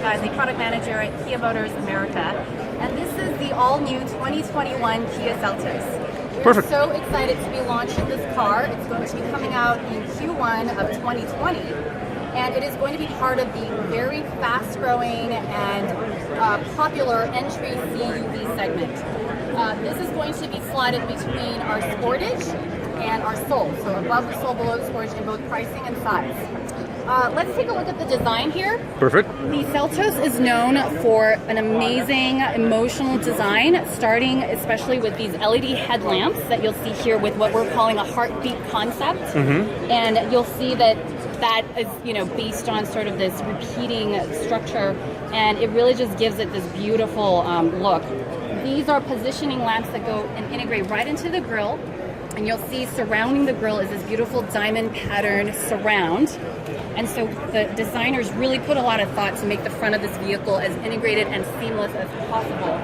as a product manager at Kia Motors America, and this is the all-new 2021 Kia Seltos. We're so excited to be launching this car. It's going to be coming out in Q1 of 2020, and it is going to be part of the very fast-growing and popular entry CUV segment. This is going to be slotted between our Sportage and our Soul, so above the Soul, below the Sportage in both pricing and size. Let's take a look at the design here. Perfect. The Seltos is known for an amazing emotional design, starting especially with these LED headlamps that you'll see here with what we're calling a heartbeat concept. And you'll see that is, based on sort of this repeating structure, and it really just gives it this beautiful look. These are positioning lamps that go and integrate right into the grille, and you'll see surrounding the grille is this beautiful diamond pattern surround. And so the designers really put a lot of thought to make the front of this vehicle as integrated and seamless as possible.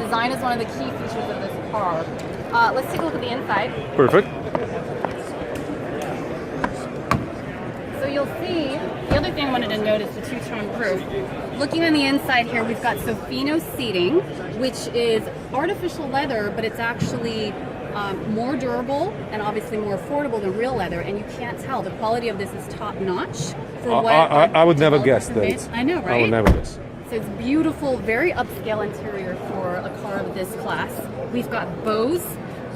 Design is one of the key features of this car. Let's take a look at the inside. Perfect. So you'll see, the other thing I wanted to note is the two-tone roof. Looking on the inside here, we've got Sofino seating, which is artificial leather, but it's actually more durable and obviously more affordable than real leather, and you can't tell. The quality of this is top-notch. I would never guess that. I know, right? I would never guess. So it's beautiful, very upscale interior for a car of this class. We've got Bose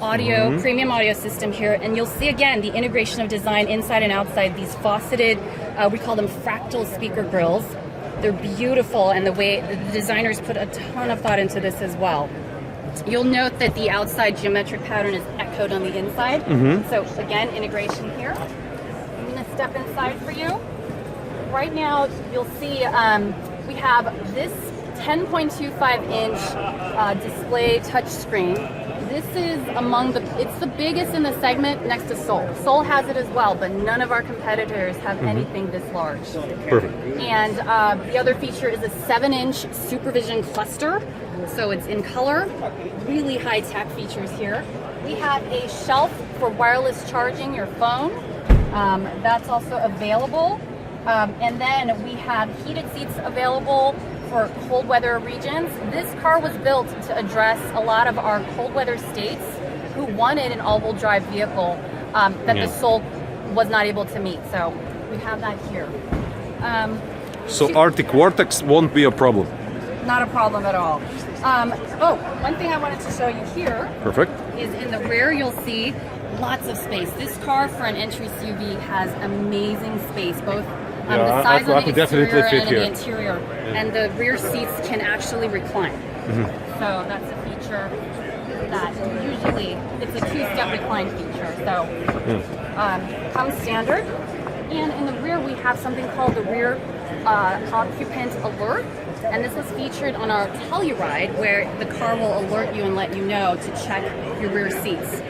audio, premium audio system here, and you'll see again the integration of design inside and outside. These faceted, we call them fractal speaker grills. They're beautiful, and the way the designers put a ton of thought into this as well. You'll note that the outside geometric pattern is echoed on the inside. So again, integration here. I'm going to step inside for you. Right now, you'll see we have this 10.25-inch display touchscreen. This is it's the biggest in the segment next to Soul. Soul has it as well, but none of our competitors have anything this large. Perfect. And the other feature is a 7-inch supervision cluster. So it's in color, really high-tech features here. We have a shelf for wireless charging your phone. That's also available. And then we have heated seats available for cold weather regions. This car was built to address a lot of our cold weather states who wanted an all-wheel drive vehicle that the Soul was not able to meet. So we have that here. So Arctic Vortex won't be a problem? Not a problem at all. One thing I wanted to show you here is in the rear you'll see lots of space. This car for an entry SUV has amazing space, both the size of the exterior and the interior. And the rear seats can actually recline. So that's a feature that usually, it's a two-step recline feature. So comes standard. And in the rear we have something called the rear occupant alert. And this is featured on our Telluride, where the car will alert you and let you know to check your rear seats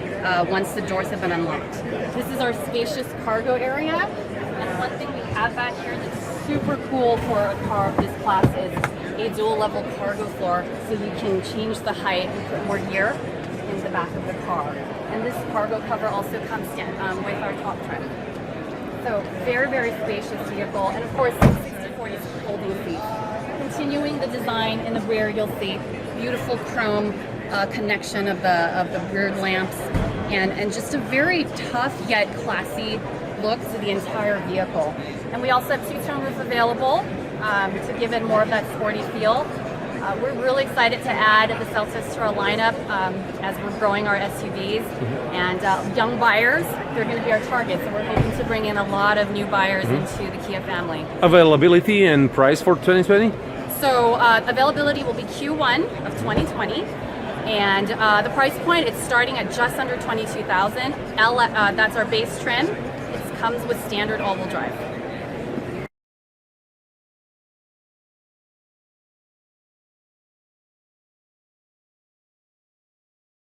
once the doors have been unlocked. This is our spacious cargo area. And one thing we have back here that's super cool for a car of this class is a dual-level cargo floor, so you can change the height and put more gear in the back of the car. And this cargo cover also comes with our top trim. So very, very spacious vehicle, and of course 60/40 folding seats. Continuing the design in the rear, you'll see beautiful chrome connection of the rear lamps, and just a very tough yet classy look to the entire vehicle. And we also have two-tone roof available to give it more of that sporty feel. We're really excited to add the Seltos to our lineup as we're growing our SUVs. And young buyers, they're going to be our target. So we're hoping to bring in a lot of new buyers into the Kia family. Availability and price for 2020? So availability will be Q1 of 2020. And the price point, it's starting at just under $22,000. That's our base trim. It comes with standard all-wheel drive.